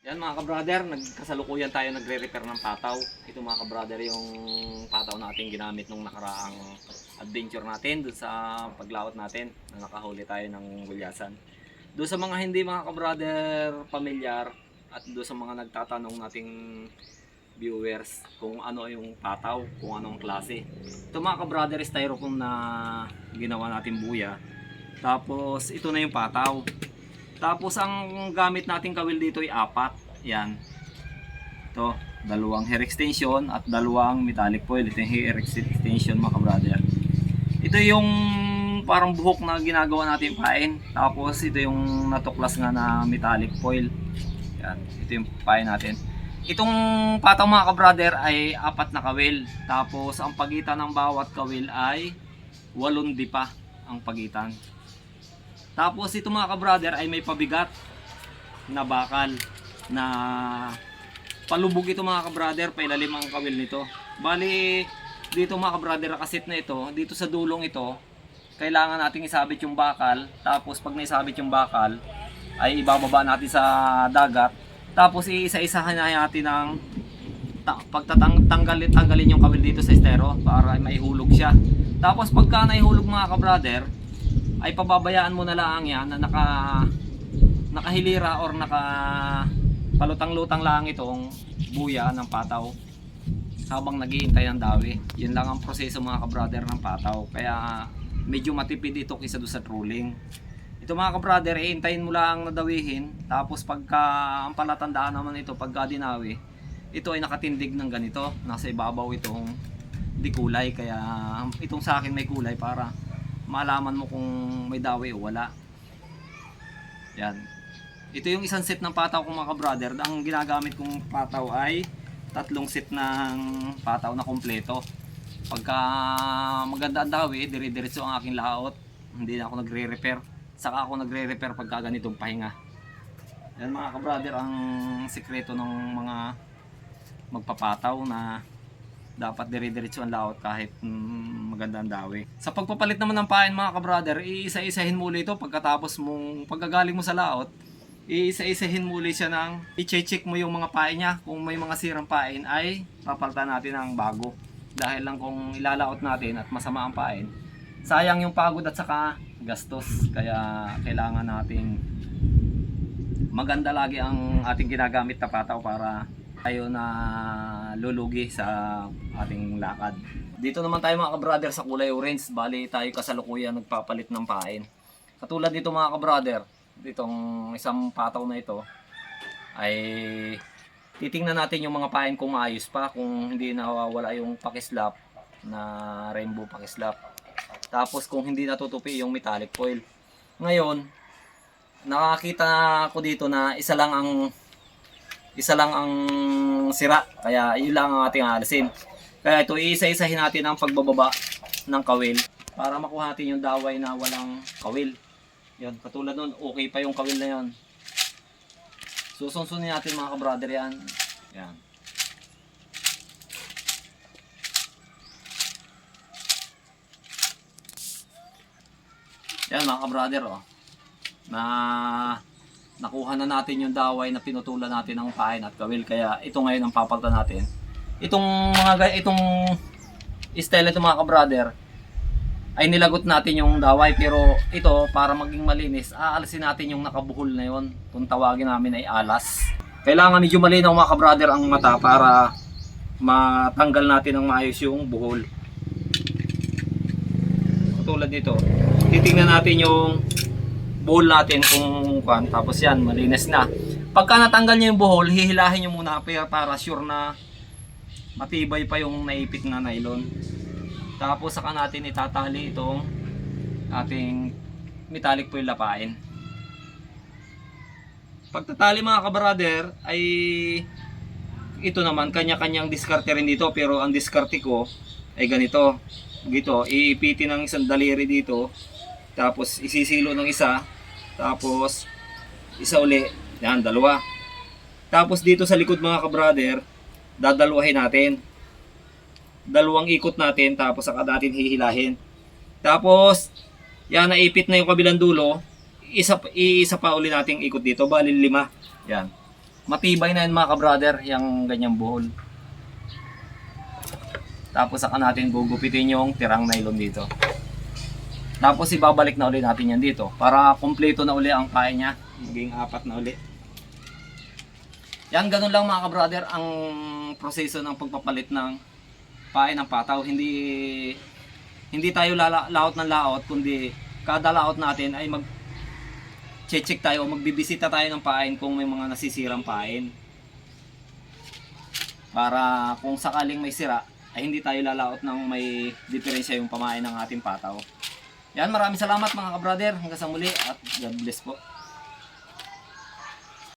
Yan mga ka-brother, nagkasalukuyan tayo nagre-repair ng pataw. Ito mga ka-brother yung pataw natin ginamit nung nakaraang adventure natin doon sa paglawat natin na nakahuli tayo ng gulyasan. Doon sa mga hindi mga ka-brother pamilyar at doon sa mga nagtatanong nating viewers kung ano yung pataw, kung anong klase. Ito mga ka-brother, styrofoam na ginawa natin buya. Tapos ito na yung pataw. Tapos ang gamit nating kawil dito ay apat. Yan. Ito, dalawang hair extension at dalawang metallic foil. Ito yung hair extension mga ka-brother. Ito yung parang buhok na ginagawa natin pain. Tapos ito yung natuklas nga na metallic foil. Yan. Ito yung pain natin. Itong pataw mga ka-brother ay apat na kawil. Tapos ang pagitan ng bawat kawil ay 8 dipa ang pagitan. Tapos ito mga ka-brother ay may pabigat na bakal na palubog ito mga ka-brother, pailalim ang kawil nito. Bali dito mga ka-brother, nakasit na ito, dito sa dulong ito, kailangan nating isabit yung bakal. Tapos pag naisabit yung bakal, ay ibababa natin sa dagat. Tapos iisa-isahan natin ng tanggalin yung kawil dito sa estero para maihulog siya. Tapos pagka naihulog mga ka-brother, ay pababayaan mo na lang yan na nakahilira or palutang-lutang lang itong buya ng pataw habang naghihintay ng dawi. Yun lang ang proseso mga ka-brother ng pataw, kaya medyo matipid ito kaysa doon sa trolling. Ito mga ka-brother, hintayin mo lang nadawihin. Tapos pagka ang palatandaan naman ito, pagka dinawi, ito ay nakatindig ng ganito, nasa ibabaw itong di kulay. Kaya itong sa akin may kulay para malaman mo kung may dawi o wala. Yan. Ito yung isang set ng pataw ko mga ka-brother. Ang ginagamit kong pataw ay 3 set ng pataw na kompleto. Pagka maganda ang dawi, dire-diretso ang aking laot. Hindi na ako nagre-repair. Saka ako nagre-repair pagka ganitong pahinga. Yan mga ka-brother, ang sikreto ng mga magpapataw na dapat dire-diretso ang laot kahit maganda ang dawi. Sa pagpapalit naman ng pain mga ka-brother, iisa-isahin muli ito pagkatapos mong pagkagaling mo sa laot. Iisa-isahin muli siya ng i-check mo yung mga pain niya. Kung may mga sirang pain ay papalitan natin ng bago. Dahil lang kung ilalaot natin at masama ang pain, sayang yung pagod at saka gastos. Kaya kailangan nating maganda lagi ang ating ginagamit na pataw para tayo na lulugi sa ating lakad. Dito naman tayo mga ka-brother sa kulay orange. Bali tayo kasalukuyan nagpapalit ng pain. Katulad dito mga ka-brother, ditong isang pataw na ito ay titingnan natin yung mga pain kung maayos pa, kung hindi nawawala yung pakislap na rainbow pakislap. Tapos kung hindi natutupi yung metallic foil. Ngayon, nakakita ko dito na isa lang ang sira, kaya yun lang ang ating alisin. Kaya ito, iisa-isahin natin ang pagbababa ng kawil para makuha natin yung daway na walang kawil. Yun, katulad nun, okay pa yung kawil na yun. Susunsunin natin mga ka-brother yan. Yan. Yan mga ka-brother, oh. Nakuha na natin yung daway na pinutulan natin ng pain at kawil, kaya ito ngayon ang papalitan natin. Itong style ito mga ka-brother ay nilagot natin yung daway, pero ito para maging malinis, aalisin natin yung nakabuhol na yon, kung tawagin namin ay alas. Kailangan medyo malinaw mga ka-brother ang mata para matanggal natin ng maayos yung buhol. Katulad dito, titingnan natin yung buhol natin kung tapos yan, malinis na. Pagka natanggal nyo yung buhol, hihilahin nyo muna para sure na matibay pa yung naipit na nylon. Tapos saka natin itatali itong ating metallic foil na pain. Pagtatali mga ka-brother ay ito naman kanya-kanyang diskarte rin dito, pero ang diskarte ko ay ganito. Gito, iipitin ng isang daliri dito, tapos isisilo ng isa, tapos isa uli, yan, dalawa. Tapos dito sa likod mga ka-brother, dadalawahin natin. Dalawang ikot natin, tapos saka natin hihilahin. Tapos, yan, naipit na yung kabilang dulo, isa pa uli nating ikot dito, bali 5. Yan. Matibay na yun mga ka-brother, yung ganyang buhol. Tapos saka natin gugupitin yung tirang nylon dito. Tapos ibabalik na uli natin yan dito para kumpleto na uli ang pae niya. Maging 4 na uli. Yan, ganun lang mga ka-brother ang proseso ng pagpapalit ng pae ng pataw. Hindi tayo laot ng laot, kundi kada laot natin ay check tayo o magbibisita tayo ng pain kung may mga nasisirang pain. Para kung sakaling may sira, ay hindi tayo lalaot ng may diferensya yung pamain ng ating pataw. Yan, maraming salamat mga ka-brother. Hanggang sa muli at God bless po.